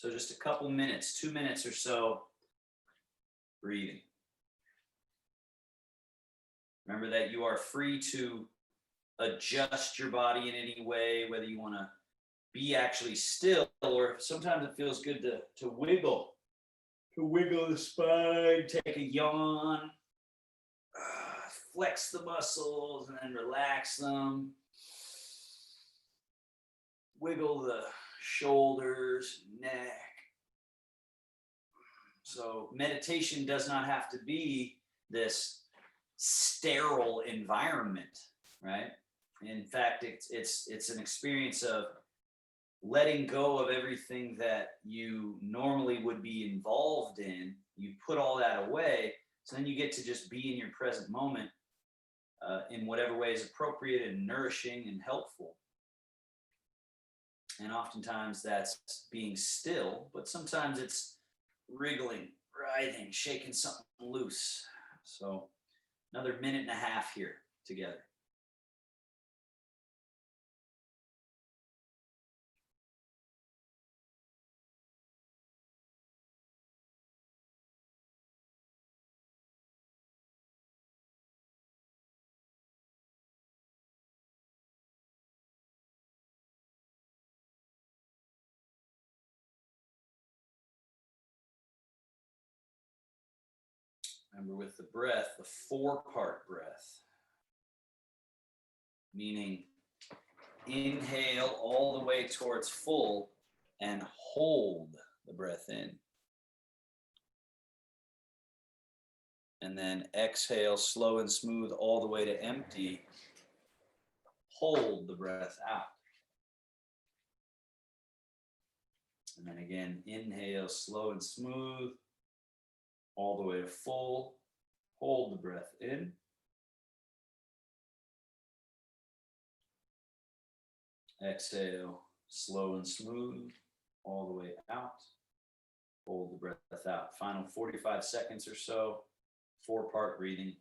So just a couple minutes, 2 minutes or so, breathing. Remember that you are free to adjust your body in any way, whether you want to be actually still, or sometimes it feels good to wiggle. To wiggle the spine, take a yawn, flex the muscles, and then relax them. Wiggle the shoulders, neck. So meditation does not have to be this sterile environment, right? In fact, it's an experience of letting go of everything that you normally would be involved in. You put all that away, so then you get to just be in your present moment in whatever way is appropriate and nourishing and helpful. And oftentimes that's being still, but sometimes it's wriggling, writhing, shaking something loose. So another minute and a half here together. Remember, with the breath, the 4-part breath, meaning inhale all the way towards full and hold the breath in. And then exhale slow and smooth all the way to empty. Hold the breath out. And then again, inhale slow and smooth all the way to full. Hold the breath in. Exhale, slow and smooth, all the way out. Hold the breath out. Final 45 seconds or so, 4-part breathing.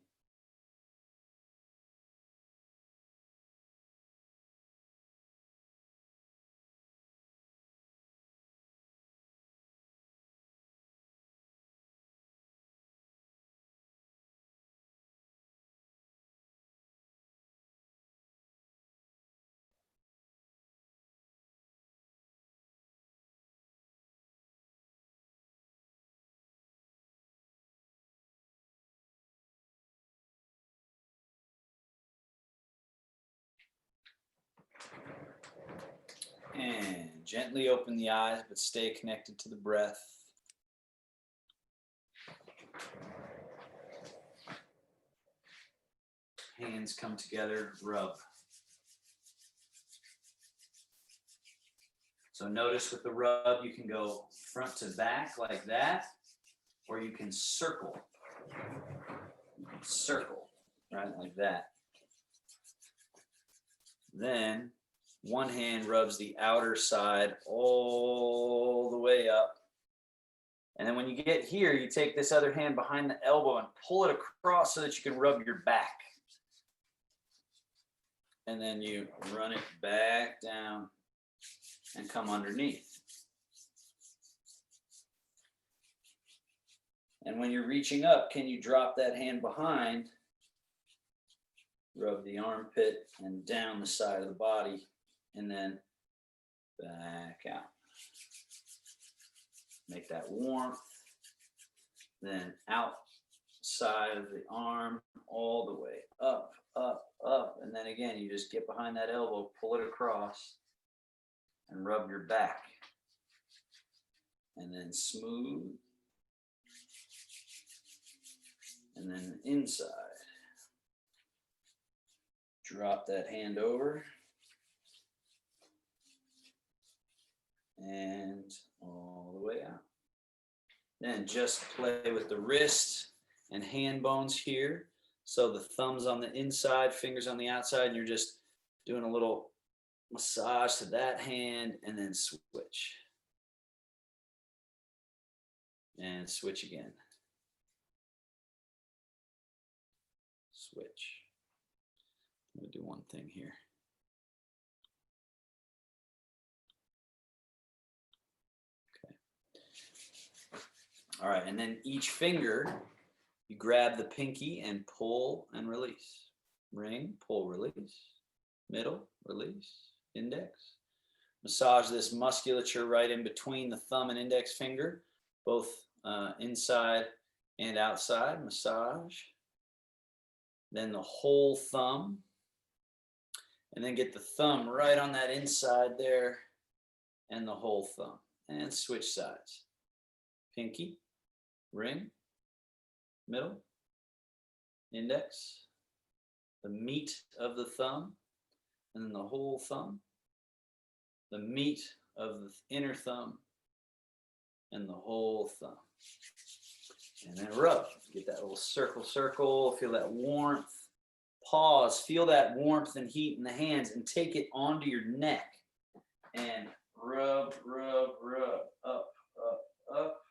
And gently open the eyes, but stay connected to the breath. Hands come together, rub. So notice with the rub, you can go front to back like that, or you can circle. Circle, right, like that. Then one hand rubs the outer side all the way up. And then when you get here, you take this other hand behind the elbow and pull it across so that you can rub your back. And then you run it back down and come underneath. And when you're reaching up, can you drop that hand behind, rub the armpit and down the side of the body, and then back out. Make that warmth. Then outside of the arm, all the way up, up, up. And then again, you just get behind that elbow, pull it across, and rub your back. And then smooth. And then inside. Drop that hand over. And all the way out. Then just play with the wrist and hand bones here. So the thumbs on the inside, fingers on the outside, and you're just doing a little massage to that hand and then switch. And switch again. Switch. I'm going to do one thing here. Okay. All right, and then each finger, you grab the pinky and pull and release. Ring, pull, release. Middle, release. Index. Massage this musculature right in between the thumb and index finger, both inside and outside. Massage. Then the whole thumb. And then get the thumb right on that inside there and the whole thumb. And switch sides. Pinky, ring, middle, index, the meat of the thumb, and then the whole thumb, the meat of the inner thumb, and the whole thumb. And then rub. Get that little circle, circle. Feel that warmth. Pause. Feel that warmth and heat in the hands and take it onto your neck. And rub, rub, rub. Up, up, up.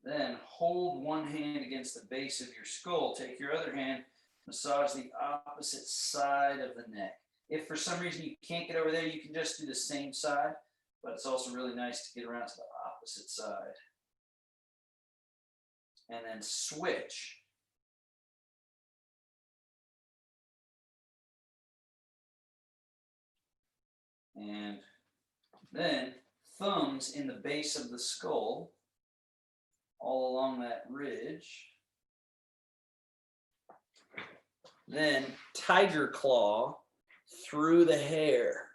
Then hold one hand against the base of your skull. Take your other hand, massage the opposite side of the neck. If for some reason you can't get over there, you can just do the same side, but it's also really nice to get around to the opposite side. And then switch. And then thumbs in the base of the skull, all along that ridge. Then tiger claw through the hair.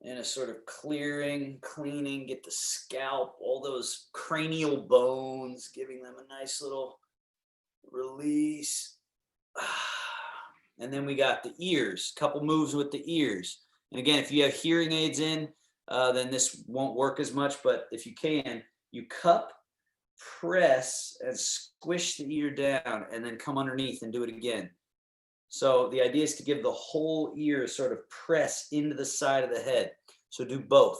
In a sort of clearing, cleaning, get the scalp, all those cranial bones, giving them a nice little release. And then we got the ears, couple moves with the ears. And again, if you have hearing aids in, then this won't work as much, but if you can, you cup, press, and squish the ear down, and then come underneath and do it again. So the idea is to give the whole ear sort of press into the side of the head. So do both.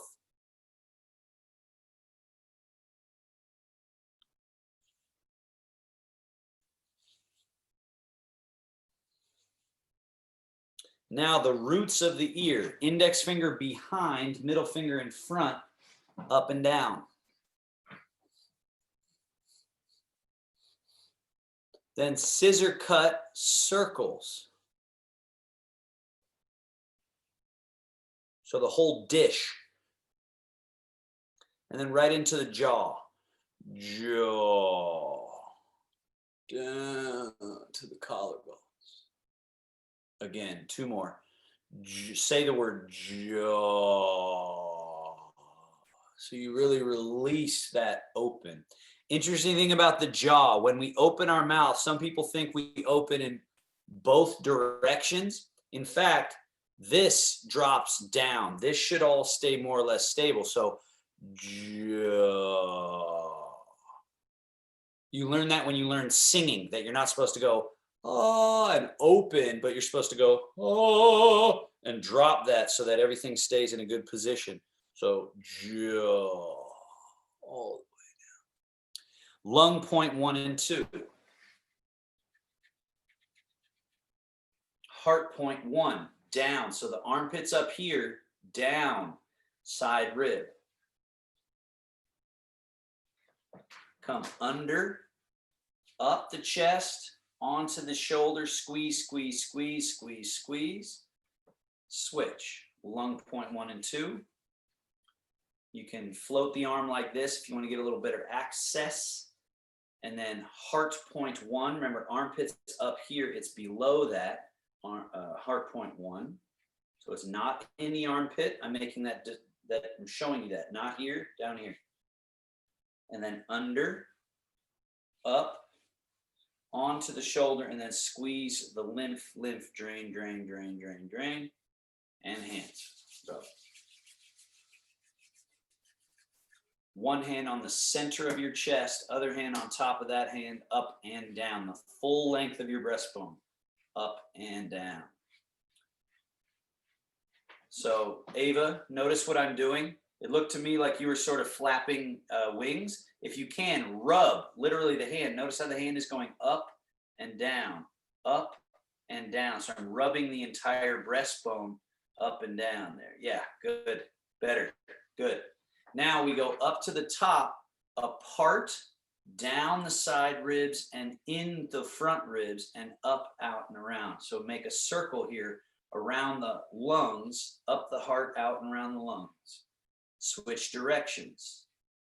Now the roots of the ear, index finger behind, middle finger in front, up and down. Then scissor cut circles. So the whole dish. And then right into the jaw. Jaw. Down to the collarbones. Again, two more. Say the word jaw. So you really release that open. Interesting thing about the jaw, when we open our mouth, some people think we open in both directions. In fact, this drops down. This should all stay more or less stable. So jaw. You learn that when you learn singing, that you're not supposed to go, oh, and open, but you're supposed to go, oh, and drop that so that everything stays in a good position. So jaw, all the way down. Lung point 1 and 2. Heart point 1, down. So the armpit's up here, down, side rib. Come under, up the chest, onto the shoulder, squeeze, squeeze, squeeze, squeeze, squeeze. Switch. Lung point 1 and 2. You can float the arm like this if you want to get a little better access. And then heart point 1. Remember, armpit's up here. It's below that. Heart point 1. So it's not in the armpit. I'm making that I'm showing you that. Not here, down here. And then under, up, onto the shoulder, and then squeeze the lymph, drain, drain, drain, drain, drain, and hands. So one hand on the center of your chest, other hand on top of that hand, up and down, the full length of your breastbone, up and down. So Ava, notice what I'm doing. It looked to me like you were sort of flapping wings. If you can, rub literally the hand. Notice how the hand is going up and down, up and down. So I'm rubbing the entire breastbone up and down there. Yeah, good, better. Good. Now we go up to the top, apart, down the side ribs and in the front ribs and up, out, and around. So make a circle here around the lungs, up the heart, out, and around the lungs. Switch directions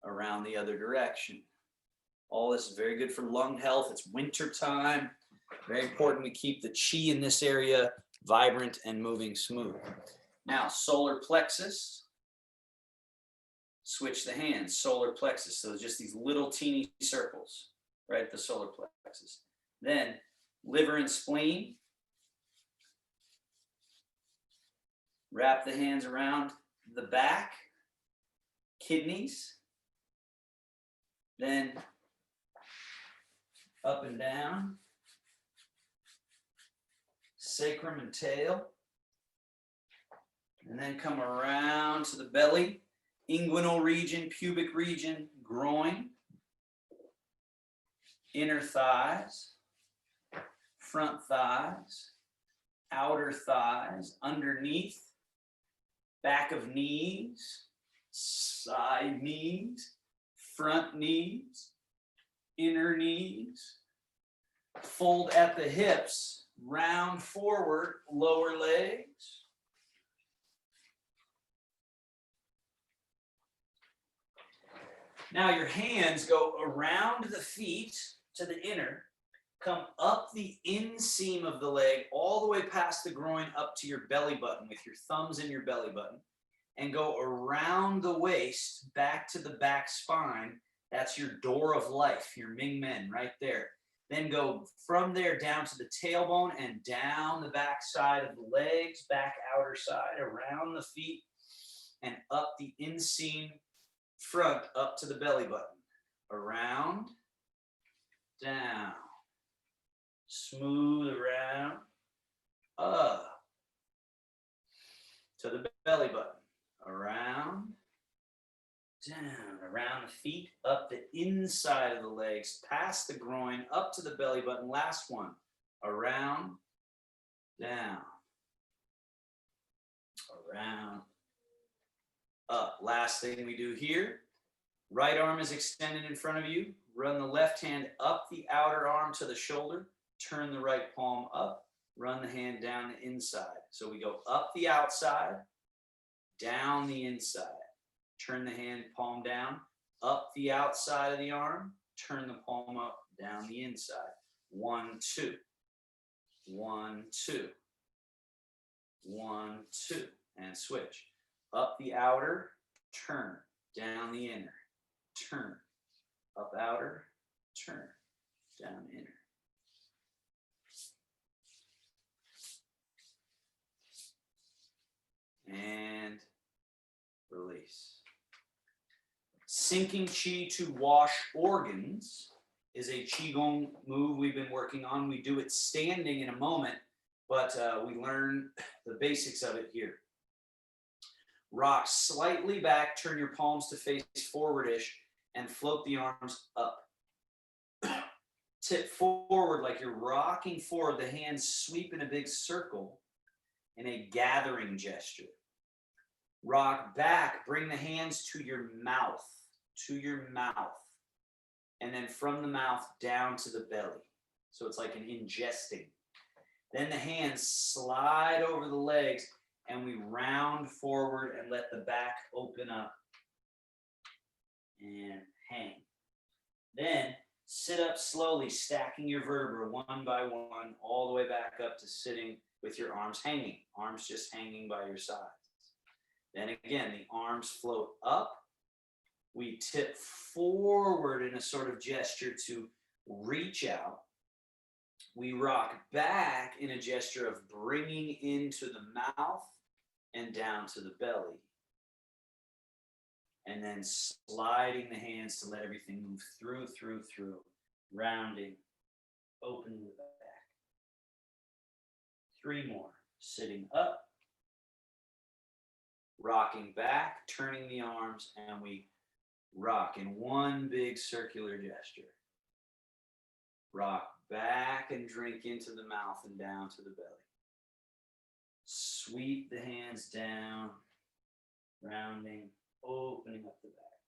around the other direction. All this is very good for lung health. It's winter time. Very important to keep the chi in this area vibrant and moving smooth. Now, solar plexus. Switch the hands, solar plexus. So just these little teeny circles, right? The solar plexus. Then liver and spleen. Wrap the hands around the back, kidneys. Then up and down, sacrum and tail. And then come around to the belly. Inguinal region, pubic region, groin, inner thighs, front thighs, outer thighs, underneath, back of knees, side knees, front knees, inner knees, fold at the hips, round forward, lower legs. Now your hands go around the feet to the inner, come up the inseam of the leg all the way past the groin up to your belly button with your thumbs in your belly button, and go around the waist back to the back spine. That's your door of life, your Ming Men right there. Then go from there down to the tailbone and down the back side of the legs, back outer side, around the feet, and up the inseam front up to the belly button, around, down, smooth around, up to the belly button, around, down, around the feet, up the inside of the legs, past the groin, up to the belly button. Last one, around, down, around, up. Last thing we do here, right arm is extended in front of you. Run the left hand up the outer arm to the shoulder. Turn the right palm up. Run the hand down the inside. So we go up the outside, down the inside. Turn the hand palm down, up the outside of the arm. Turn the palm up, down the inside. 1, 2. 1, 2. 1, 2. And switch. Up the outer, turn, down the inner, turn, up outer, turn, down inner. And release. Sinking qi to wash organs is a qigong move we've been working on. We do it standing in a moment, but we learn the basics of it here. Rock slightly back, turn your palms to face forwardish, and float the arms up. Tip forward like you're rocking forward. The hands sweep in a big circle in a gathering gesture. Rock back, bring the hands to your mouth, and then from the mouth down to the belly. So it's like an ingesting. Then the hands slide over the legs, and we round forward and let the back open up and hang. Then sit up slowly, stacking your vertebrae one by one, all the way back up to sitting with your arms hanging, arms just hanging by your sides. Then again, the arms float up. We tip forward in a sort of gesture to reach out. We rock back in a gesture of bringing into the mouth and down to the belly. And then sliding the hands to let everything move through, rounding, opening the back. 3 more. Sitting up, rocking back, turning the arms, and we rock in one big circular gesture. Rock back and drink into the mouth and down to the belly. Sweep the hands down, rounding, opening up the back,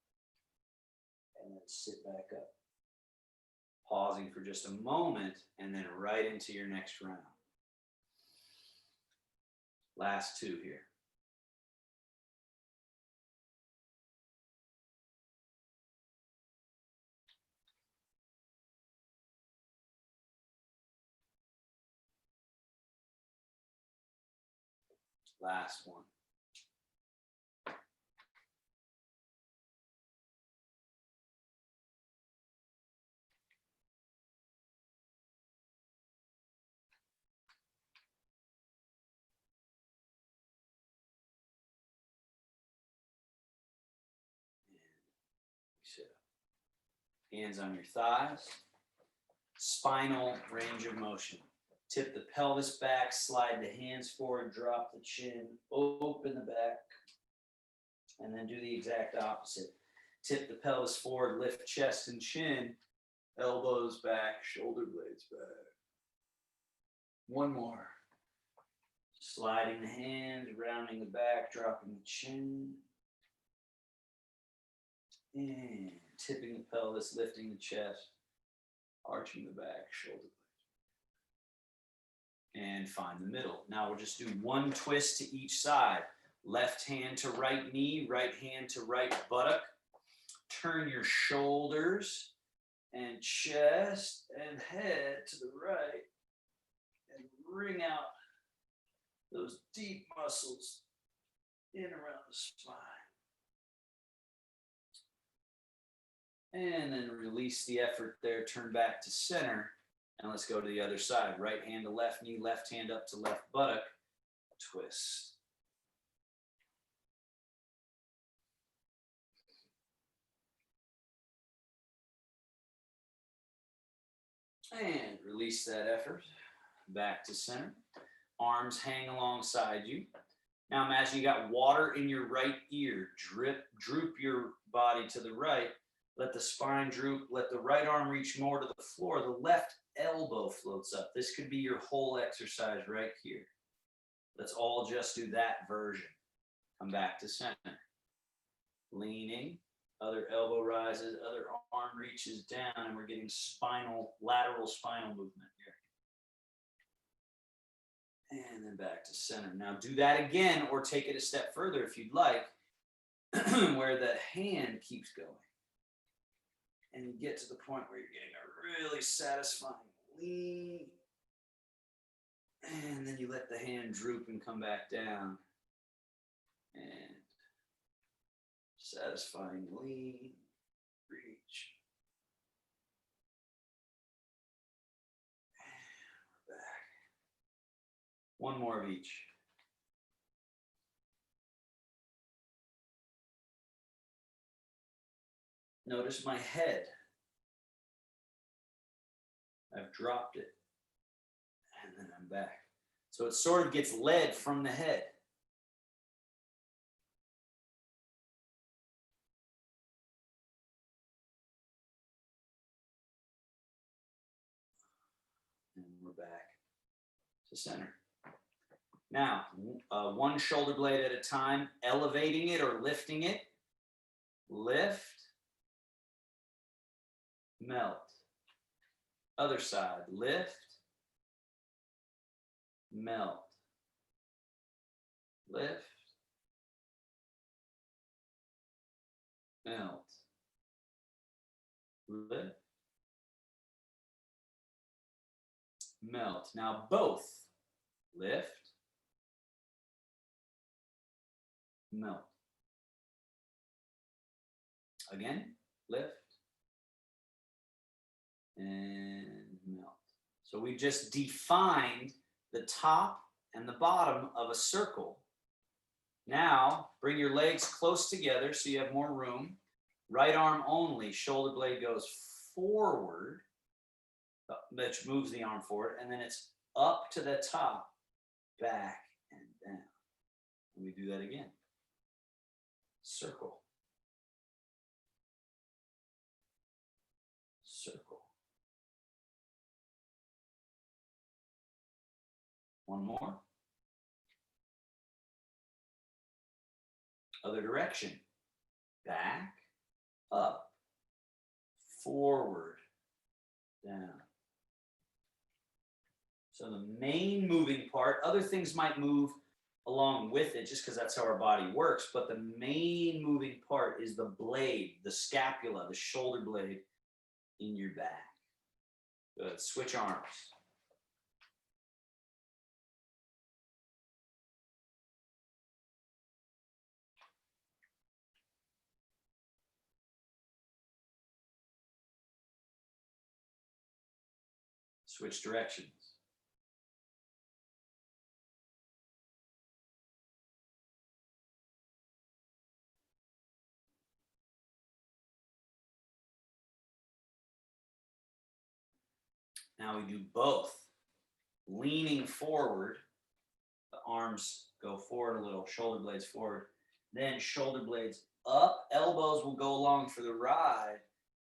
and then sit back up. Pausing for just a moment, and then right into your next round. Last two here. Last one. Sit up. Hands on your thighs. Spinal range of motion. Tip the pelvis back, slide the hands forward, drop the chin, open the back, and then do the exact opposite. Tip the pelvis forward, lift chest and chin, elbows back, shoulder blades back. One more. Sliding the hands, rounding the back, dropping the chin. And tipping the pelvis, lifting the chest, arching the back, shoulder blades. And find the middle. Now we'll just do one twist to each side. Left hand to right knee, right hand to right buttock. Turn your shoulders and chest and head to the right and wring out those deep muscles in around the spine. And then release the effort there, turn back to center, and let's go to the other side. Right hand to left knee, left hand up to left buttock, twist. And release that effort, back to center. Arms hang alongside you. Now imagine you got water in your right ear. Droop your body to the right. Let the spine droop. Let the right arm reach more to the floor. The left elbow floats up. This could be your whole exercise right here. Let's all just do that version. Come back to center. Leaning. Other elbow rises. Other arm reaches down. And we're getting lateral spinal movement here. And then back to center. Now do that again, or take it a step further if you'd like, where the hand keeps going. And you get to the point where you're getting a really satisfying lean. And then you let the hand droop and come back down. And satisfying lean, reach. And we're back. One more of each. Notice my head. I've dropped it. And then I'm back. So it sort of gets led from the head. And we're back to center. Now, one shoulder blade at a time, elevating it or lifting it. Lift. Melt. Other side, lift, melt, lift, melt, lift, melt. Now both, lift, melt. Again, lift, and melt. So we just defined the top and the bottom of a circle. Now bring your legs close together so you have more room. Right arm only, shoulder blade goes forward, which moves the arm forward, and then it's up to the top, back and down. And we do that again. Circle. Circle. One more. Other direction. back, up, forward, down. So the main moving part, other things might move along with it just because that's how our body works, but the main moving part is the blade, the scapula, the shoulder blade in your back. Good. Switch arms. Switch directions. Now we do both. Leaning forward, the arms go forward a little, shoulder blades forward, then shoulder blades up, elbows will go along for the ride,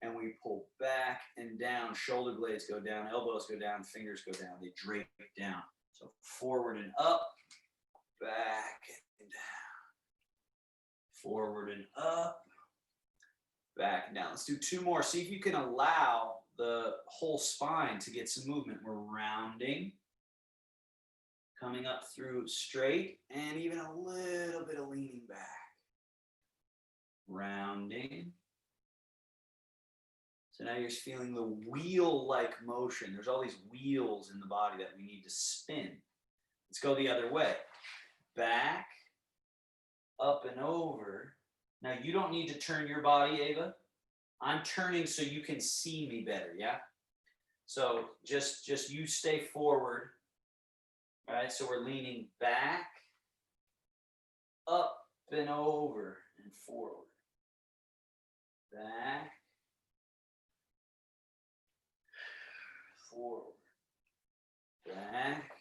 and we pull back and down, shoulder blades go down, elbows go down, fingers go down, they drape down. So forward and up, back and down, forward and up, back and down. Let's do two more. See if you can allow the whole spine to get some movement. We're rounding, coming up through straight, and even a little bit of leaning back. Rounding. So now you're feeling the wheel-like motion. There's all these wheels in the body that we need to spin. Let's go the other way. Back, up and over. Now you don't need to turn your body, Ava. I'm turning so you can see me better, yeah? So just you stay forward. All right, so we're leaning back, up and over and forward. Back, forward, back.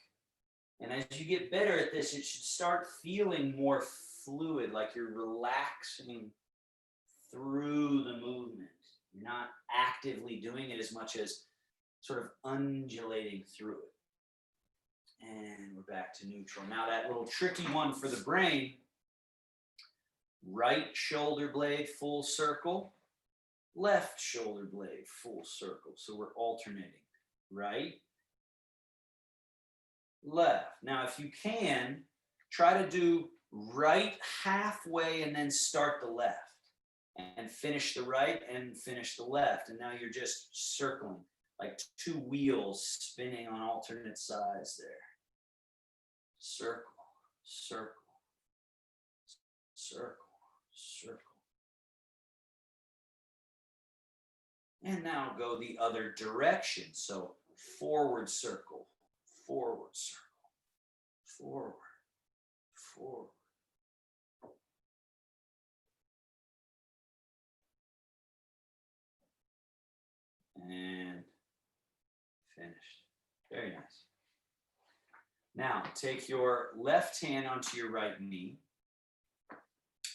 And as you get better at this, it should start feeling more fluid, like you're relaxing through the movement. You're not actively doing it as much as sort of undulating through it. And we're back to neutral. Now that little tricky one for the brain, right shoulder blade, full circle, left shoulder blade, full circle. So we're alternating, right, left. Now, if you can, try to do right halfway and then start the left and finish the right and finish the left. And now you're just circling like two wheels spinning on alternate sides there. Circle, circle, circle, circle. And now go the other direction. So forward circle, forward circle, forward, forward. And finished. Very nice. Now, take your left hand onto your right knee,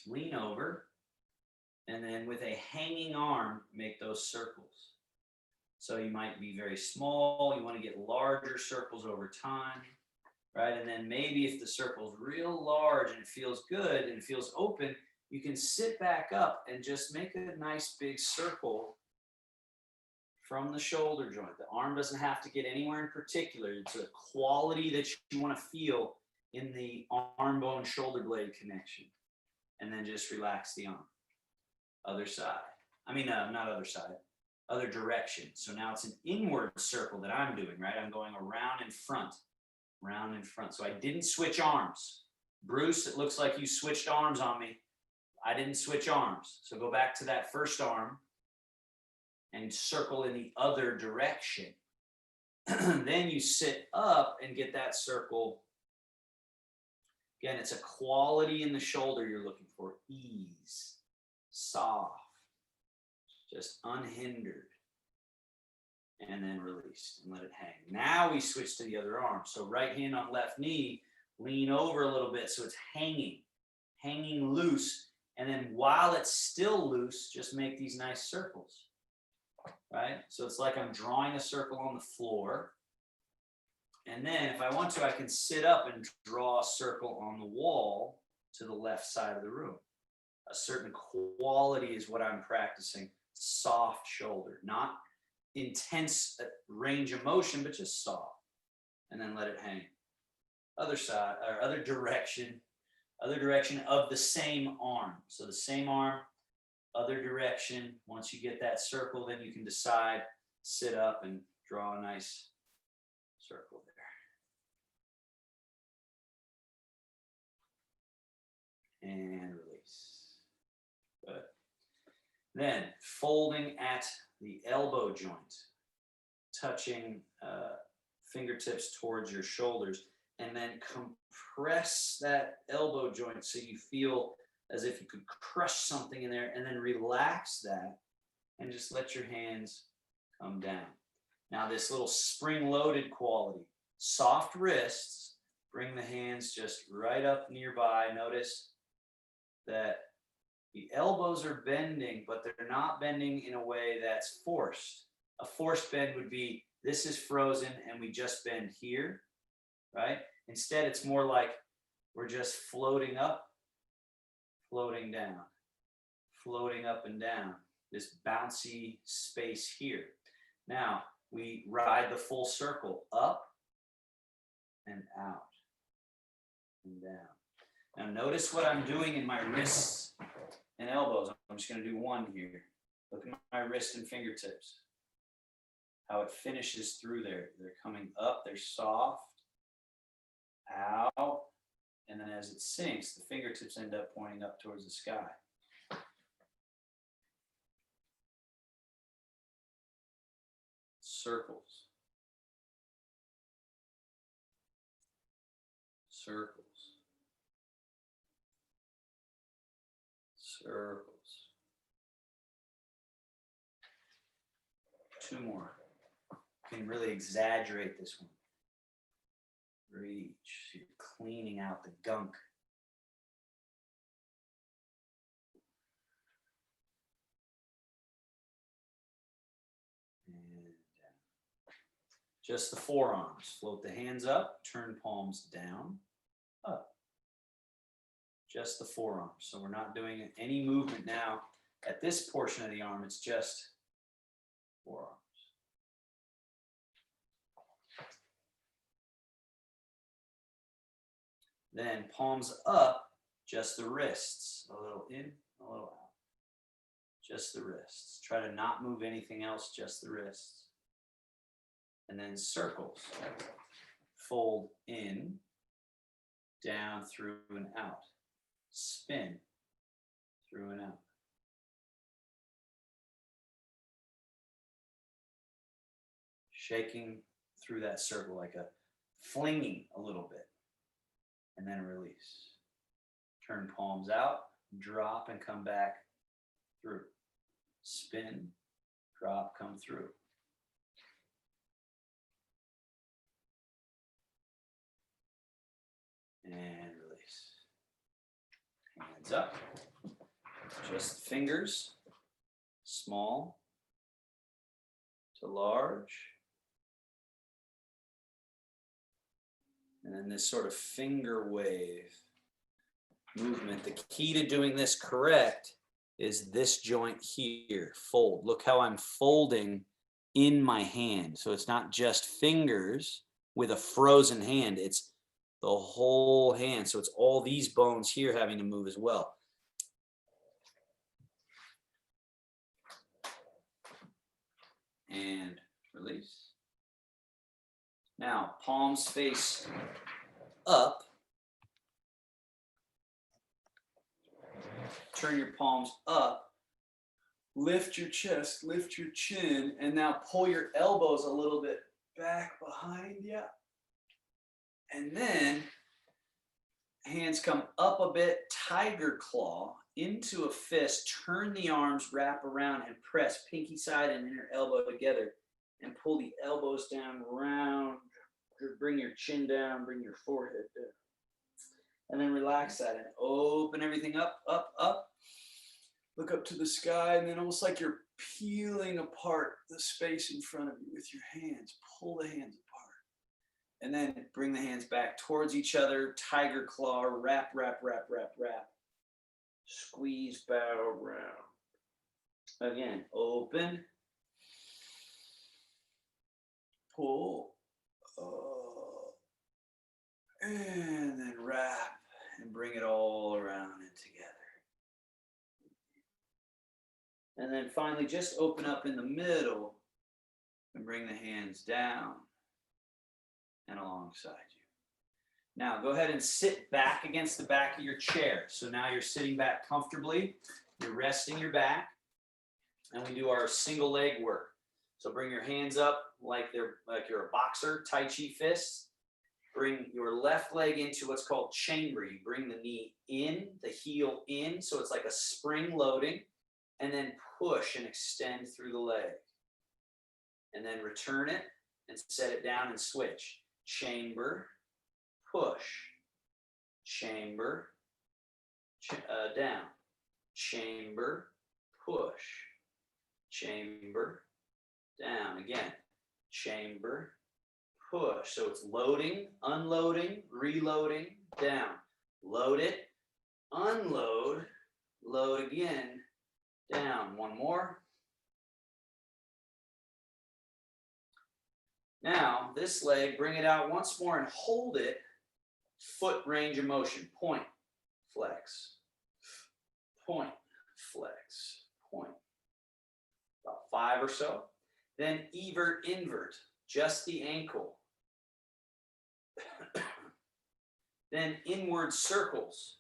lean over, and then with a hanging arm, make those circles. So you might be very small, you want to get larger circles over time, right? And then maybe if the circle's real large and it feels good and it feels open, you can sit back up and just make a nice big circle from the shoulder joint. The arm doesn't have to get anywhere in particular. It's a quality that you want to feel in the arm bone shoulder blade connection. And then just relax the arm. Other side. Not other side. Other direction. So now it's an inward circle that I'm doing, right? I'm going around in front. Round in front. So I didn't switch arms. Bruce, it looks like you switched arms on me. I didn't switch arms. So go back to that first arm and circle in the other direction. Then you sit up and get that circle. Again, it's a quality in the shoulder you're looking for. Ease, soft, just unhindered. And then release and let it hang. Now we switch to the other arm. So right hand on left knee, lean over a little bit so it's hanging loose. And then while it's still loose, just make these nice circles. Right? So it's like I'm drawing a circle on the floor. And then if I want to, I can sit up and draw a circle on the wall to the left side of the room. A certain quality is what I'm practicing. Soft shoulder, not intense range of motion, but just soft. And then let it hang. Other side, or other direction of the same arm. So the same arm, other direction. Once you get that circle, then you can decide, sit up and draw a nice circle there. And release. Good. Then folding at the elbow joint, touching fingertips towards your shoulders, and then compress that elbow joint so you feel as if you could crush something in there, and then relax that and just let your hands come down. Now this little spring-loaded quality, soft wrists, bring the hands just right up nearby. Notice that the elbows are bending, but they're not bending in a way that's forced. A forced bend would be, this is frozen and we just bend here, right? Instead, it's more like we're just floating up, floating down, floating up and down, this bouncy space here. Now, we ride the full circle, up and out and down. Now, notice what I'm doing in my wrists and elbows. I'm just going to do one here. Look at my wrist and fingertips. How it finishes through there. They're coming up, they're soft, out, and then as it sinks, the fingertips end up pointing up towards the sky. Circles. Circles. Circles. Two more. You can really exaggerate this one. Reach. You're cleaning out the gunk. And down. Just the forearms. Float the hands up, turn palms down, up. Just the forearms. So we're not doing any movement now at this portion of the arm. It's just forearms. Then palms up, just the wrists. A little in, a little out. Just the wrists. Try to not move anything else, just the wrists. And then circles. Fold in, down, through, and out. Spin, through and out. Shaking through that circle like a flinging a little bit. And then release. Turn palms out, drop and come back through. Spin, drop, come through. And release. Hands up. Just fingers, small to large. And then this sort of finger wave movement. The key to doing this correct is this joint here, fold. Look how I'm folding in my hand. So it's not just fingers with a frozen hand, it's the whole hand. So it's all these bones here having to move as well. And release. Now, palms face up. Turn your palms up. Lift your chest, lift your chin, and now pull your elbows a little bit back behind you. And then hands come up a bit, tiger claw into a fist, turn the arms, wrap around and press pinky side and inner elbow together and pull the elbows down, round, bring your chin down, bring your forehead down. And then relax that and open everything up, up, up. Look up to the sky, and then almost like you're peeling apart the space in front of you with your hands. Pull the hands apart. And then bring the hands back towards each other, tiger claw, wrap, wrap, wrap, wrap, wrap. Squeeze, bow round. Again, open, pull, and then wrap and bring it all around and together. And then finally, just open up in the middle and bring the hands down and alongside you. Now, go ahead and sit back against the back of your chair. So now you're sitting back comfortably. You're resting your back. And we do our single leg work. So bring your hands up like you're a boxer, Tai Chi fists. Bring your left leg into what's called chamber. You bring the knee in, the heel in, so it's like a spring loading, and then push and extend through the leg. And then return it and set it down and switch. Chamber, push, chamber, down, chamber, push, chamber, down. Again, chamber, push. So it's loading, unloading, reloading, down. Load it, unload, load again, down. One more. Now, this leg, bring it out once more and hold it. Foot range of motion. Point, flex, point, flex, point. About 5 or so. Then evert, invert, just the ankle. Then inward circles,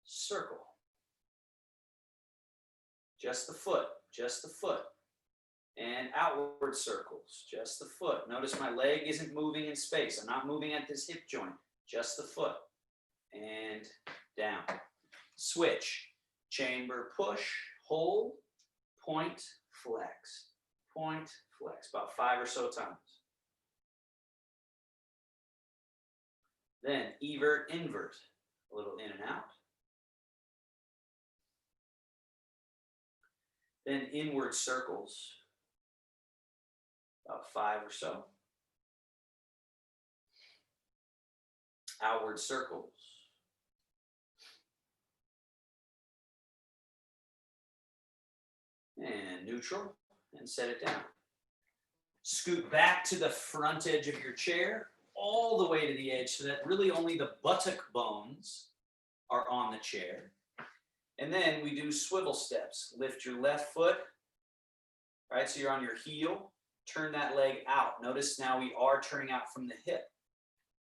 circle. Just the foot, just the foot. And outward circles, just the foot. Notice my leg isn't moving in space. I'm not moving at this hip joint, just the foot. And down. Switch. Chamber, push, hold, point, flex. Point, flex. About 5 or so times. Then evert, invert. A little in and out. Then inward circles. About 5 or so. Outward circles. And neutral, and set it down. Scoot back to the front edge of your chair, all the way to the edge, so that really only the buttock bones are on the chair. And then we do swivel steps. Lift your left foot, right? So you're on your heel. Turn that leg out. Notice now we are turning out from the hip.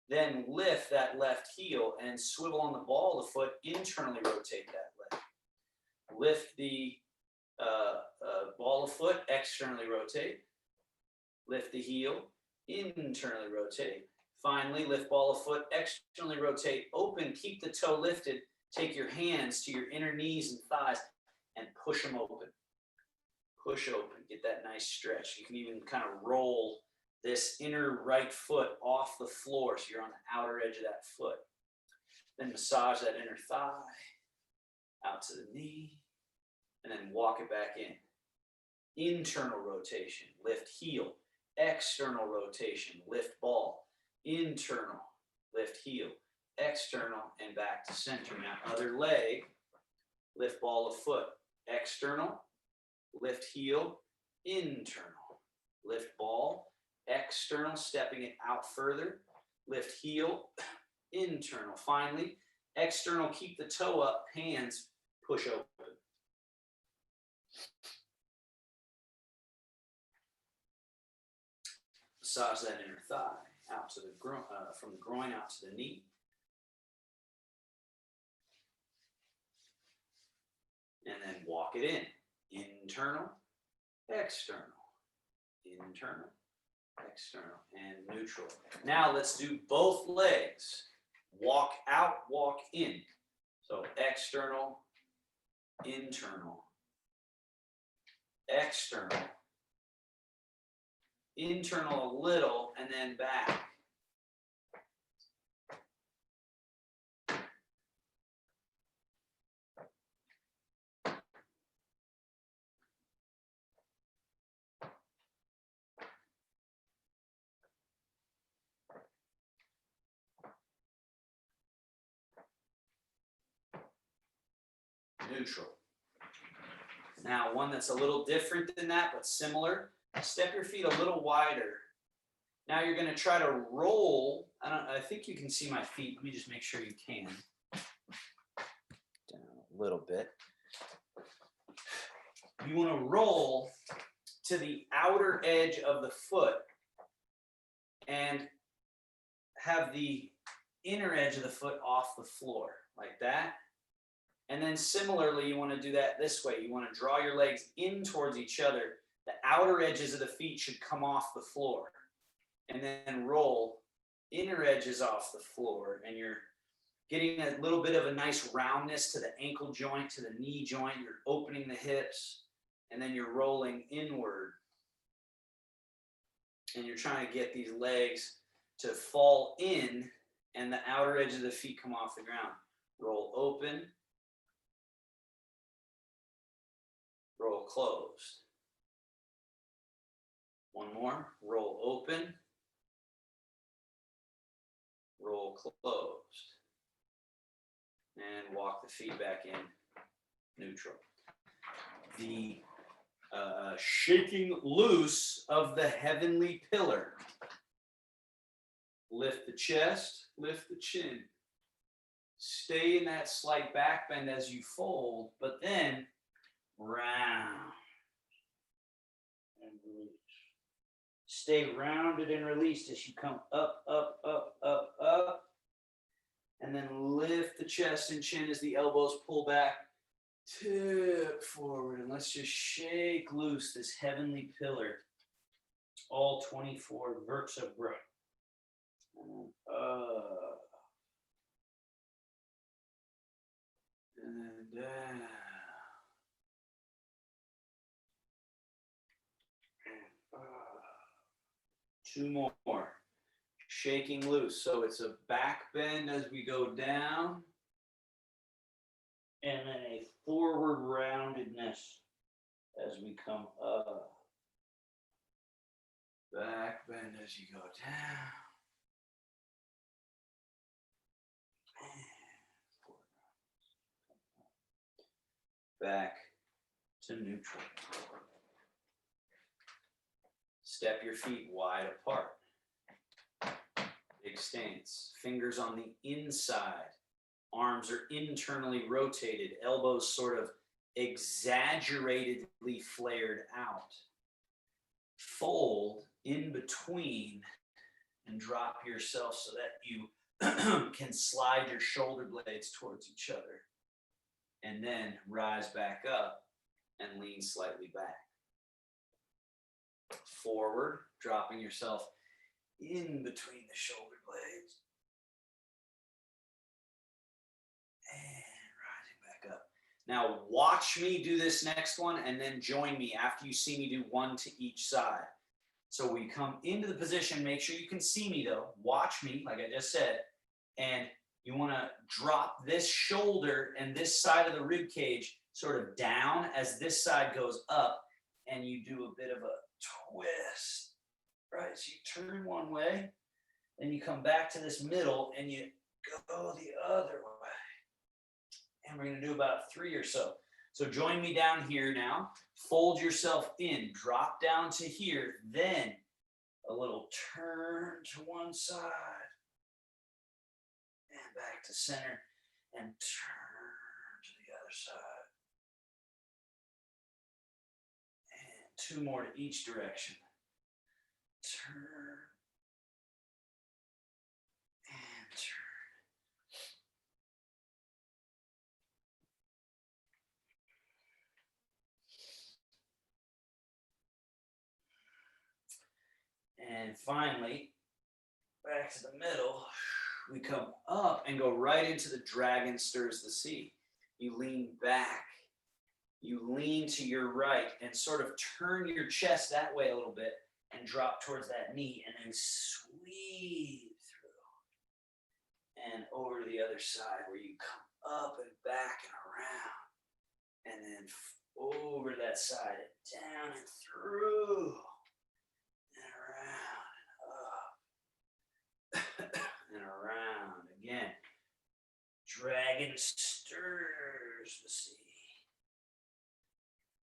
Then lift that left heel and swivel on the ball of the foot. Internally rotate that leg. Lift the ball of foot. Externally rotate. Lift the heel. Internally rotate. Finally, lift ball of foot. Externally rotate. Open. Keep the toe lifted. Take your hands to your inner knees and thighs and push them open. Push open, get that nice stretch. You can even kind of roll this inner right foot off the floor so you're on the outer edge of that foot. Then massage that inner thigh out to the knee and then walk it back in. Internal rotation, lift heel. External rotation, lift ball. Internal, lift heel. External and back to center. Now other leg, lift ball of foot. External. Lift heel, internal, lift ball, external, stepping it out further, lift heel, internal. Finally, external, keep the toe up, hands push open. Massage that inner thigh out to the groin, from the groin out to the knee. And then walk it in. Internal, external, internal, external, and neutral. Now let's do both legs. Walk out, walk in. So external, internal, external, internal a little, and then back. Neutral. neutral. Now, one that's a little different than that, but similar, step your feet a little wider. Now you're going to try to roll. I think you can see my feet. Let me just make sure you can. Down a little bit. You want to roll to the outer edge of the foot and have the inner edge of the foot off the floor, like that. And then similarly, you want to do that this way. You want to draw your legs in towards each other. The outer edges of the feet should come off the floor. And then roll inner edges off the floor. And you're getting a little bit of a nice roundness to the ankle joint, to the knee joint. You're opening the hips. And then you're rolling inward. And you're trying to get these legs to fall in and the outer edge of the feet come off the ground. Roll open. Roll closed. One more. Roll open. Roll closed. And walk the feet back in neutral. The shaking loose of the heavenly pillar. Lift the chest, lift the chin. Stay in that slight back bend as you fold, but then round and release. Stay rounded and released as you come up, up, up, up, up. And then lift the chest and chin as the elbows pull back. Tip forward, and let's just shake loose this heavenly pillar. All 24 vertebrae. And down. Two more. Shaking loose. So it's a back bend as we go down. And then a forward roundedness as we come up. Back bend as you go down. Back to neutral. Step your feet wide apart. Big stance. Fingers on the inside. Arms are internally rotated. Elbows sort of exaggeratedly flared out. Fold in between and drop yourself so that you can slide your shoulder blades towards each other. And then rise back up and lean slightly back. Forward, dropping yourself in between the shoulder blades. And rising back up. Now watch me do this next one and then join me after you see me do one to each side. So we come into the position, make sure you can see me though. Watch me, like I just said, and you want to drop this shoulder and this side of the rib cage sort of down as this side goes up, and you do a bit of a twist, right? So you turn one way, then you come back to this middle and you go the other way. And we're going to do about 3 or so. So join me down here now. Fold yourself in, drop down to here, then a little turn to one side. And back to center and turn to the other side. And 2 more to each direction. Turn and turn. And finally, back to the middle. We come up and go right into the dragon stirs the sea. You lean back. You lean to your right and sort of turn your chest that way a little bit and drop towards that knee and then sweep through. And over to the other side where you come up and back and around. And then over to that side and down and through. And around and up. And around again. Dragon stirs the sea.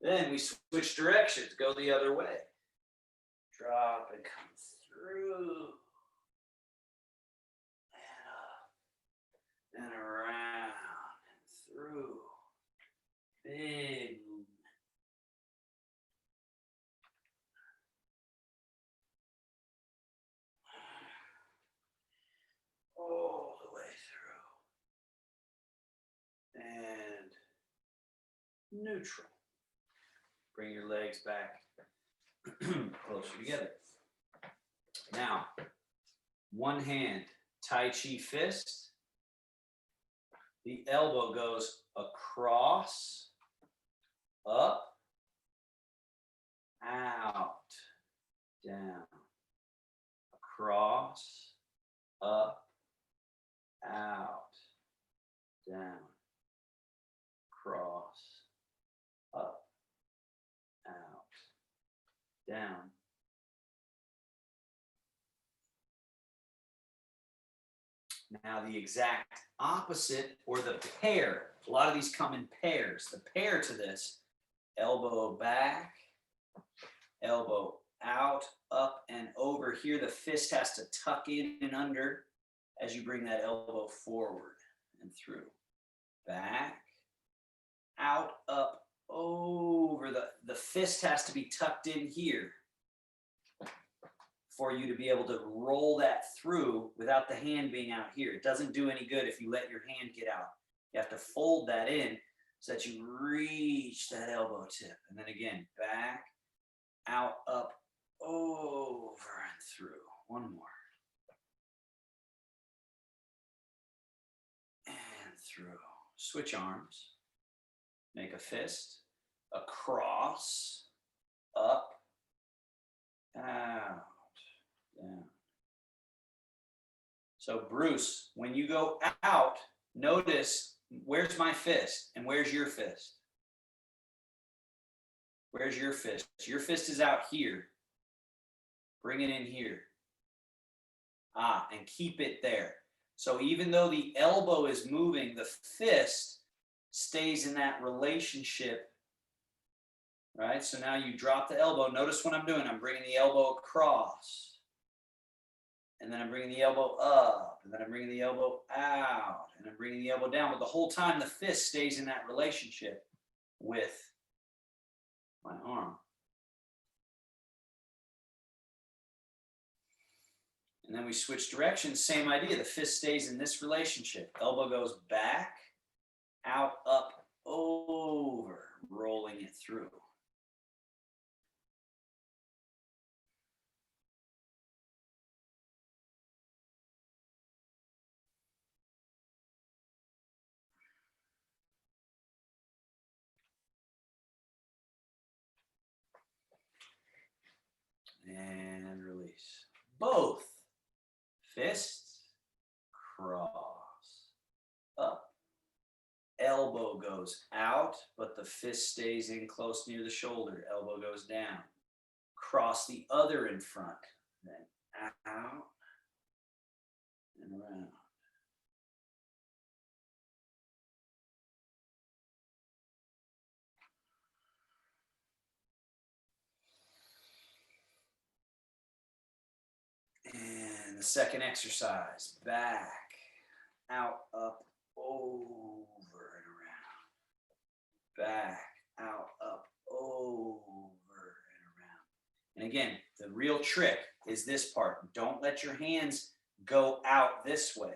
Then we switch directions, go the other way. Drop and come through. And up. And around and through. Big movement. All the way through. And neutral. Bring your legs back closer together. Now, one hand, Tai Chi fist. The elbow goes across, up, out, down, across, up, out, down, cross, up, out, down. Now the exact opposite, or the pair. A lot of these come in pairs. The pair to this, elbow back, elbow out, up and over. Here the fist has to tuck in and under as you bring that elbow forward and through. Back, out, up, over. The fist has to be tucked in here for you to be able to roll that through without the hand being out here. It doesn't do any good if you let your hand get out. You have to fold that in so that you reach that elbow tip. And then again, back, out, up, over and through. One more. And through. Switch arms. Make a fist. Across, up, out, down. So Bruce, when you go out, notice where's my fist and where's your fist? Where's your fist? Your fist is out here. Bring it in here. And keep it there. So even though the elbow is moving, the fist stays in that relationship, right? So now you drop the elbow. Notice what I'm doing. I'm bringing the elbow across. And then I'm bringing the elbow up. And then I'm bringing the elbow out. And I'm bringing the elbow down. But the whole time, the fist stays in that relationship with my arm. And then we switch directions. Same idea. The fist stays in this relationship. Elbow goes back, out, up, over, rolling it through. And release. Both fists, cross, up. Elbow goes out, but the fist stays in close near the shoulder. Elbow goes down. Cross the other in front. Then out and around. And the second exercise, back, out, up, over and around. Back, out, up, over and around. And again, the real trick is this part. Don't let your hands go out this way.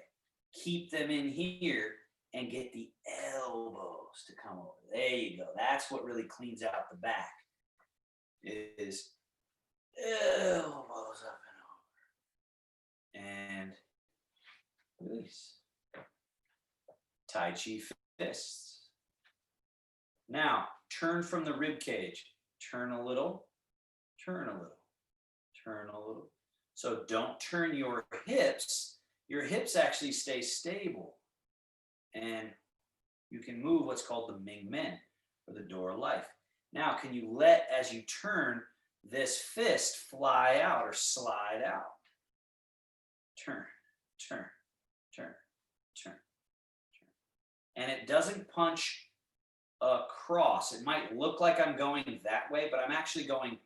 Keep them in here and get the elbows to come over. There you go. That's what really cleans out the back. Is elbows up and release. Tai Chi fists. Now, turn from the rib cage. Turn a little, turn a little, turn a little. So don't turn your hips. Your hips actually stay stable. And you can move what's called the Ming Men, or the door of life. Now, can you let, as you turn, this fist fly out or slide out? Turn, turn, turn, turn, turn. And it doesn't punch across. It might look like I'm going that way, but I'm actually going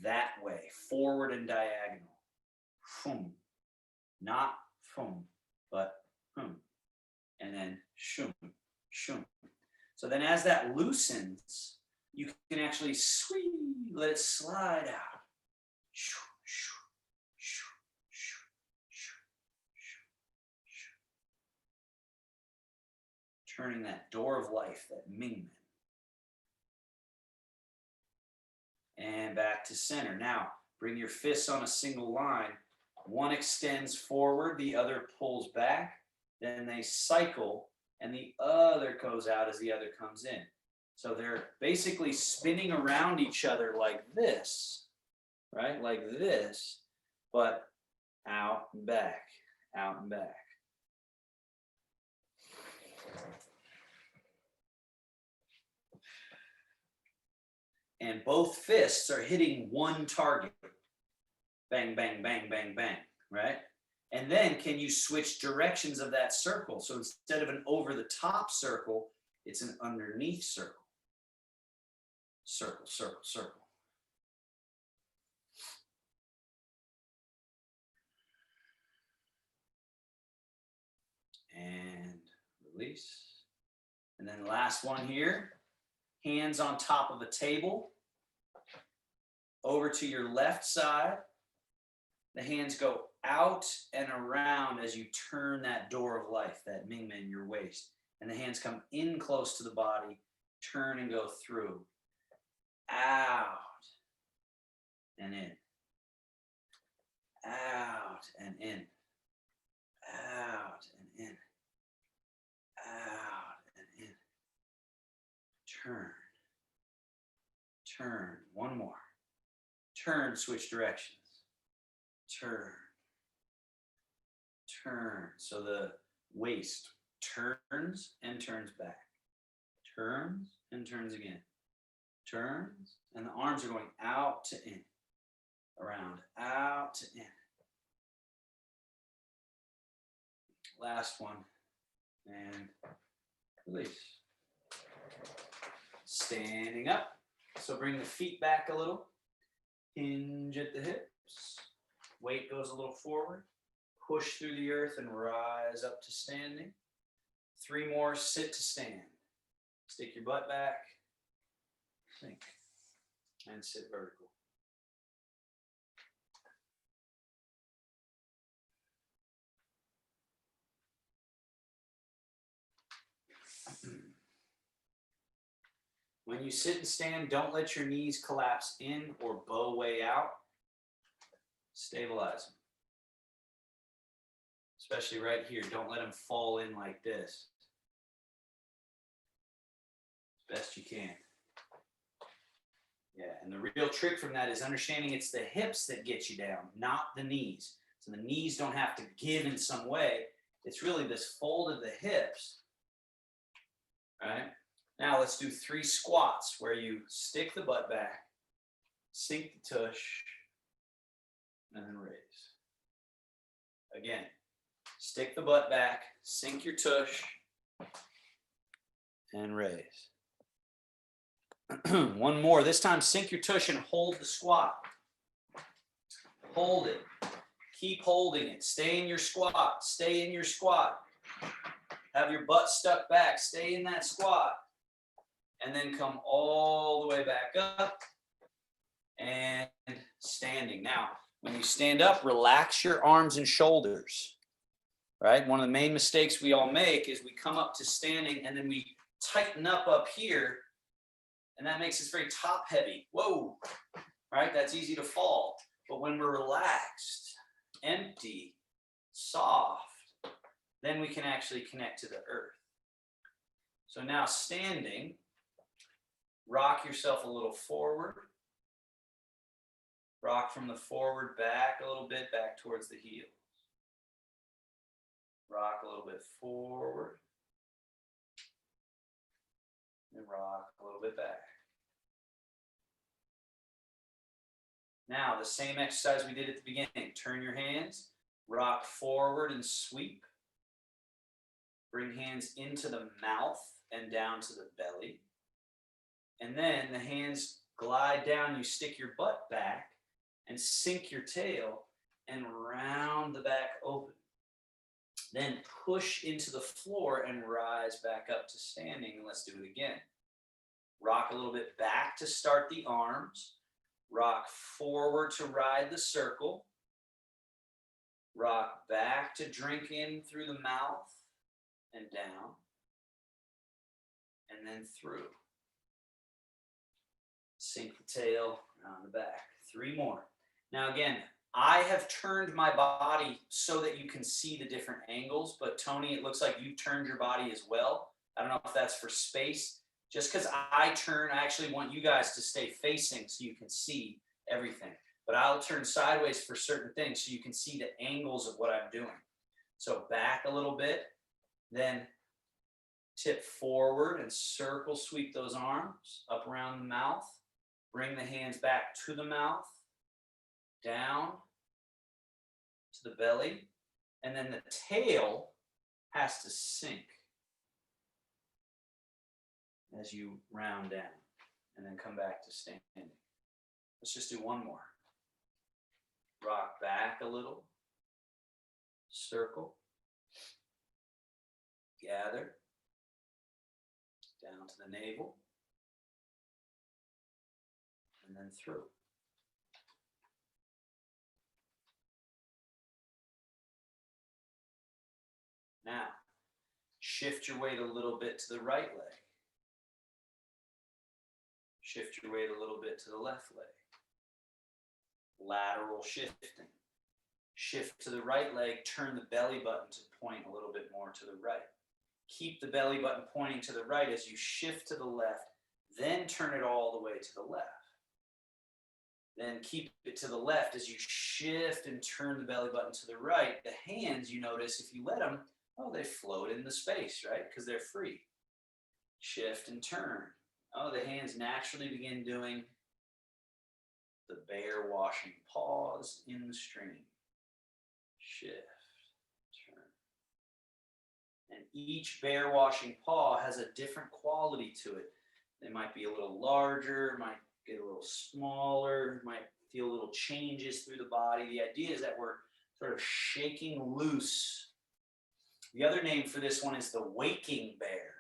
that way, forward and diagonal. Boom. Not boom, but boom. And then shoom, shoom. So then as that loosens, you can actually let it slide out. Turning that door of life, that Mingmen. And back to center. Now, bring your fists on a single line. One extends forward, the other pulls back. Then they cycle, and the other goes out as the other comes in. So they're basically spinning around each other like this, right? Like this, but out and back, out and back. And both fists are hitting one target. Bang, bang, bang, bang, bang, right? And then can you switch directions of that circle? So instead of an over the top circle, it's an underneath circle. Circle, circle, circle. And release. And then the last one here, hands on top of a table. Over to your left side. The hands go out and around as you turn that door of life, that Mingmen, your waist. And the hands come in close to the body, turn and go through. Out and in. Out and in. Out and in. Out and in. Turn. Turn. One more. Turn, switch directions. Turn. Turn. So the waist turns and turns back. Turns and turns again. Turns, and the arms are going out to in. Around, out to in. Last one. And release. Standing up. So bring the feet back a little. Hinge at the hips. Weight goes a little forward. Push through the earth and rise up to standing. 3 more, sit to stand. Stick your butt back. Sink. And sit vertical. When you sit and stand, don't let your knees collapse in or bow way out. Stabilize them. Especially right here. Don't let them fall in like this. As best you can. Yeah, and the real trick from that is understanding it's the hips that get you down, not the knees. So the knees don't have to give in some way. It's really this fold of the hips. All right? Now let's do 3 squats where you stick the butt back, sink the tush, and then raise. Again, stick the butt back, sink your tush, and raise. One more. This time, sink your tush and hold the squat. Hold it. Keep holding it. Stay in your squat. Stay in your squat. Have your butt stuck back. Stay in that squat. And then come all the way back up and standing. Now, when you stand up, relax your arms and shoulders, right? One of the main mistakes we all make is we come up to standing and then we tighten up here, and that makes us very top heavy. Whoa, right? That's easy to fall. But when we're relaxed, empty, soft, then we can actually connect to the earth. So now standing, rock yourself a little forward. Rock from the forward back a little bit, back towards the heels. Rock a little bit forward. And rock a little bit back. Now, the same exercise we did at the beginning. Turn your hands, rock forward and sweep. Bring hands into the mouth and down to the belly. And then the hands glide down. You stick your butt back and sink your tail and round the back open. Then push into the floor and rise back up to standing. And let's do it again. Rock a little bit back to start the arms. Rock forward to ride the circle. Rock back to drink in through the mouth and down. And then through. Sink the tail around the back. 3 more. Now again, I have turned my body so that you can see the different angles, but Tony, it looks like you've turned your body as well. I don't know if that's for space. Just because I turn, I actually want you guys to stay facing so you can see everything. But I'll turn sideways for certain things so you can see the angles of what I'm doing. So back a little bit, then tip forward and circle sweep those arms up around the mouth. Bring the hands back to the mouth, down to the belly, and then the tail has to sink as you round down and then come back to standing. Let's just do one more. Rock back a little, circle, gather, down to the navel, and then through. Now, shift your weight a little bit to the right leg. Shift your weight a little bit to the left leg. Lateral shifting. Shift to the right leg, turn the belly button to point a little bit more to the right. Keep the belly button pointing to the right as you shift to the left, then turn it all the way to the left. Then keep it to the left as you shift and turn the belly button to the right. The hands, you notice, if you let them, oh, they float in the space, right? Because they're free. Shift and turn. Oh, the hands naturally begin doing the bear washing paws in the stream. Shift, turn. And each bear washing paw has a different quality to it. They might be a little larger, might get a little smaller, might feel little changes through the body. The idea is that we're sort of shaking loose. The other name for this one is the waking bear.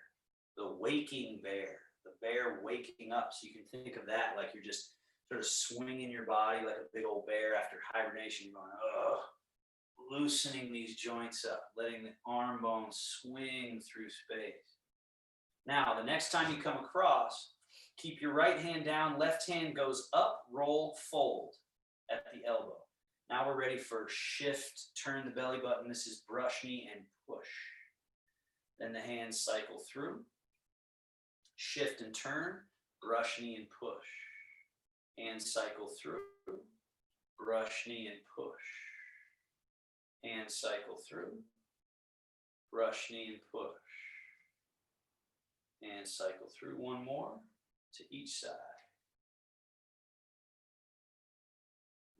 The waking bear. The bear waking up. So you can think of that like you're just sort of swinging your body like a big old bear after hibernation. You're going, ugh. Loosening these joints up, letting the arm bones swing through space. Now, the next time you come across, keep your right hand down, left hand goes up, roll, fold at the elbow. Now we're ready for shift, turn the belly button. This is brush knee and push. Then the hands cycle through. Shift and turn, brush knee and push. Hands cycle through, brush knee and push. Hands cycle through, brush knee and push. Hands cycle through. One more to each side.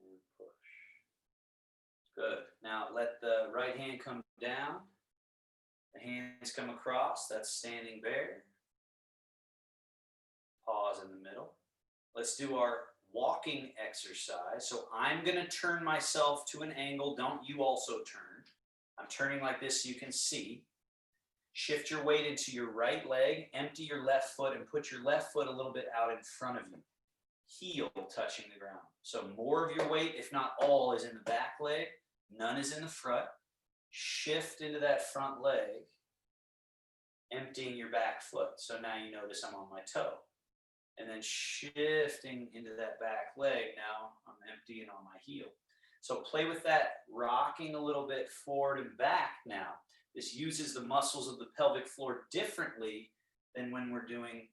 And push. Good. Now let the right hand come down. The hands come across. That's standing bear. Pause in the middle. Let's do our walking exercise. So I'm going to turn myself to an angle. Don't you also turn. I'm turning like this so you can see. Shift your weight into your right leg. Empty your left foot and put your left foot a little bit out in front of you. Heel touching the ground. So more of your weight, if not all, is in the back leg. None is in the front. Shift into that front leg. Emptying your back foot. So now you notice I'm on my toe. And then shifting into that back leg, now I'm emptying on my heel. So play with that, rocking a little bit forward and back now. This uses the muscles of the pelvic floor differently than when we're doing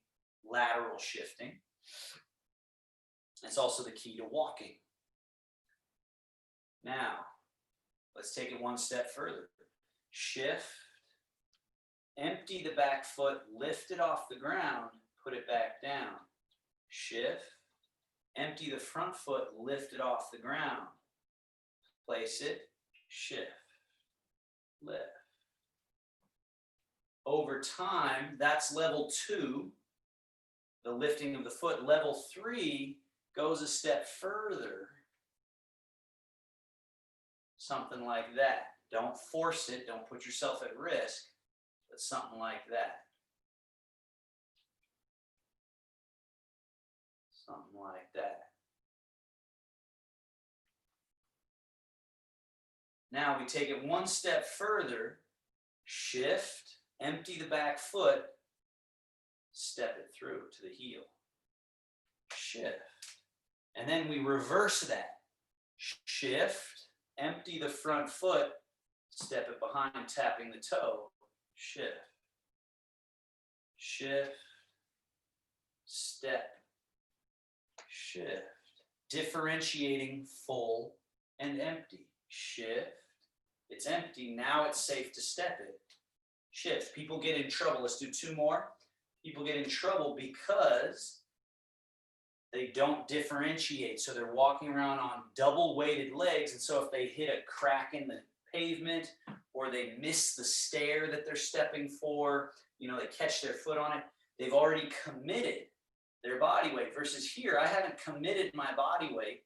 lateral shifting. It's also the key to walking. Now, let's take it one step further. Shift, empty the back foot, lift it off the ground, put it back down. Shift, empty the front foot, lift it off the ground. Place it, shift, lift. Over time, that's level 2 the lifting of the foot. Level 3 goes a step further. Something like that. Don't force it. Don't put yourself at risk, but something like that. Something like that. Now we take it one step further, shift, empty the back foot, step it through to the heel. Shift. And then we reverse that. Shift, empty the front foot, step it behind, tapping the toe, shift. Shift, step, shift. Differentiating full and empty. Shift. It's empty. Now it's safe to step it. Shift. People get in trouble. Let's do 2 more. People get in trouble because they don't differentiate. So they're walking around on double weighted legs. And so if they hit a crack in the pavement or they miss the stair that they're stepping for, you know, they catch their foot on it, they've already committed their body weight. Versus here, I haven't committed my body weight,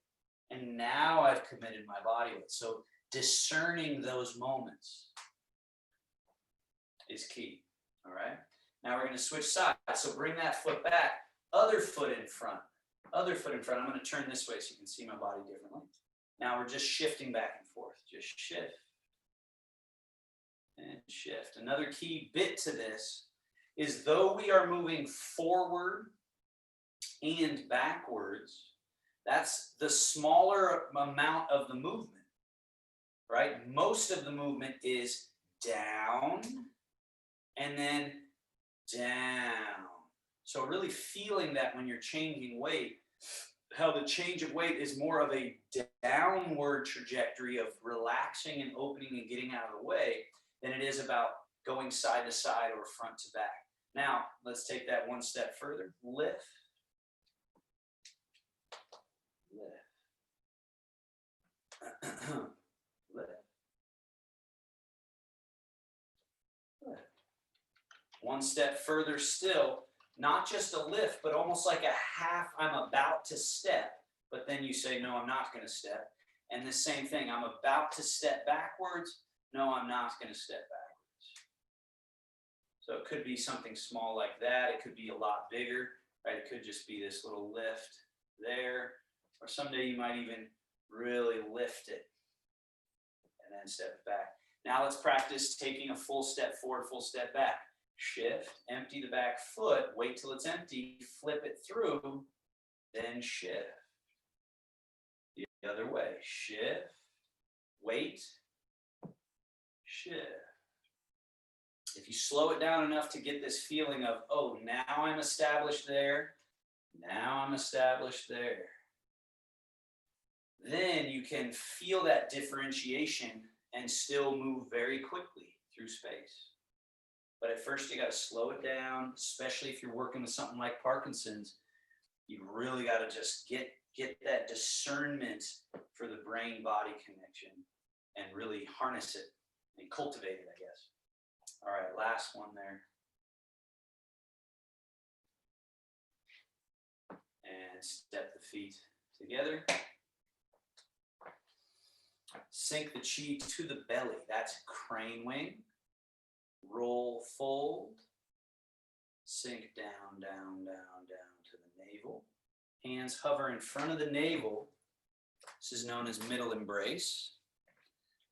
and now I've committed my body weight. So discerning those moments is key. All right. Now we're going to switch sides. So bring that foot back, other foot in front, other foot in front. I'm going to turn this way so you can see my body differently. Now we're just shifting back and forth. Just shift and shift. Another key bit to this is, though we are moving forward and backwards, that's the smaller amount of the movement, right? Most of the movement is down and then down. So really feeling that when you're changing weight, how the change of weight is more of a downward trajectory of relaxing and opening and getting out of the way than it is about going side to side or front to back. Now, let's take that one step further. Lift. Lift. Lift. Lift. One step further still, not just a lift, but almost like a half, I'm about to step, but then you say, no, I'm not going to step. And the same thing, I'm about to step backwards. No, I'm not going to step backwards. So it could be something small like that. It could be a lot bigger, right? It could just be this little lift there. Or someday you might even really lift it and then step it back. Now let's practice taking a full step forward, full step back. Shift, empty the back foot, wait till it's empty, flip it through, then shift. The other way, shift, wait, shift. If you slow it down enough to get this feeling of, oh, now I'm established there, now I'm established there, then you can feel that differentiation and still move very quickly through space. But at first you got to slow it down, especially if you're working with something like Parkinson's. You really got to just get that discernment for the brain-body connection and really harness it and cultivate it, I guess. All right, last one there. And step the feet together. Sink the chi to the belly. That's crane wing. Roll, fold. Sink down, down, down, down to the navel. Hands hover in front of the navel. This is known as middle embrace.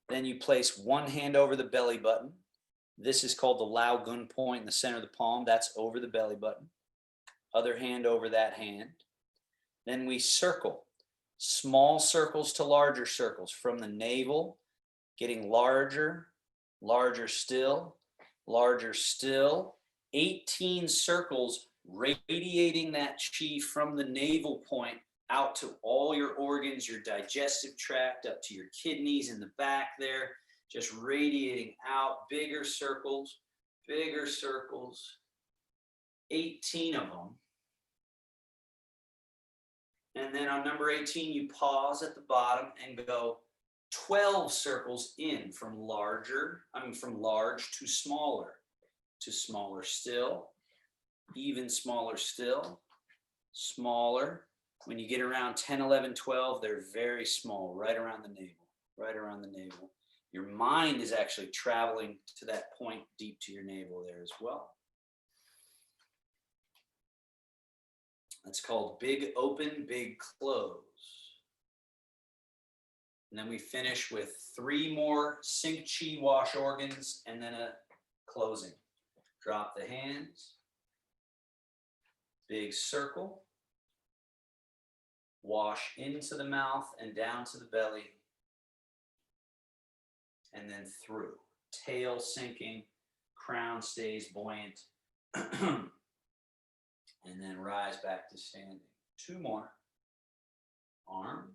Then you place one hand over the belly button. This is called the Lao Gun point in the center of the palm. That's over the belly button. Other hand over that hand. Then we circle. Small circles to larger circles from the navel, getting larger, larger still, larger still. 18 circles radiating that chi from the navel point out to all your organs, your digestive tract, up to your kidneys in the back there, just radiating out, bigger circles, 18 of them. And then on number 18, you pause at the bottom and go 12 circles in from large to smaller still, even smaller still, smaller. When you get around 10, 11, 12, they're very small, right around the navel, right around the navel. Your mind is actually traveling to that point deep to your navel there as well. That's called big open, big close. And then we finish with 3 more sync chi wash organs and then a closing. Drop the hands. Big circle. Wash into the mouth and down to the belly. And then through. Tail sinking, crown stays buoyant. And then rise back to standing. 2 more. Arms.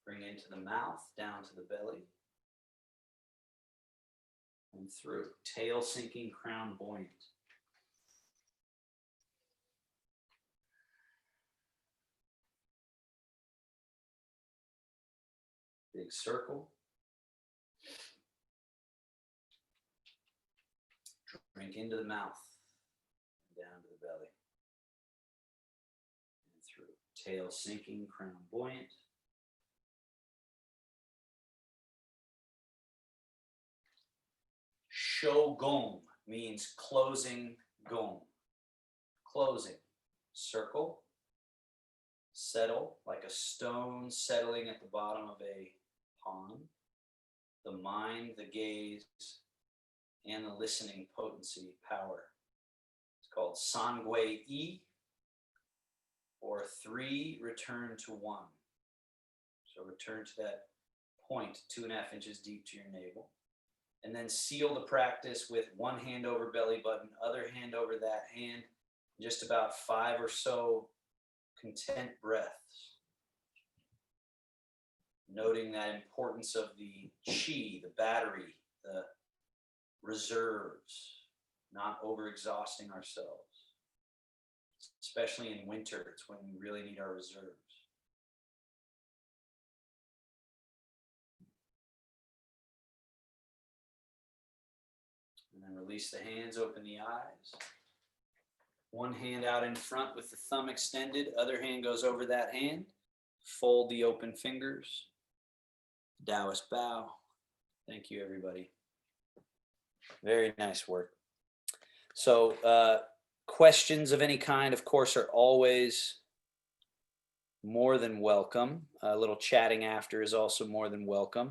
Bring into the mouth, down to the belly. And through. Tail sinking, crown buoyant. Big circle. Drink into the mouth, down to the belly. And through. Tail sinking, crown buoyant. Shogong means closing gong. Closing. Circle. Settle, like a stone settling at the bottom of a pond. The mind, the gaze, and the listening potency, power. It's called Sangui Yi, or 3 return to 1. So return to that point 2.5 inches deep to your navel. And then seal the practice with 1 hand over belly button, other hand over that hand, just about 5 or so content breaths. Noting that importance of the chi, the battery, the reserves, not overexhausting ourselves. Especially in winter, it's when we really need our reserves. And then release the hands, open the eyes. 1 hand out in front with the thumb extended, other hand goes over that hand. Fold the open fingers. Taoist bow. Thank you, everybody. Very nice work. So questions of any kind, of course, are always more than welcome. A little chatting after is also more than welcome.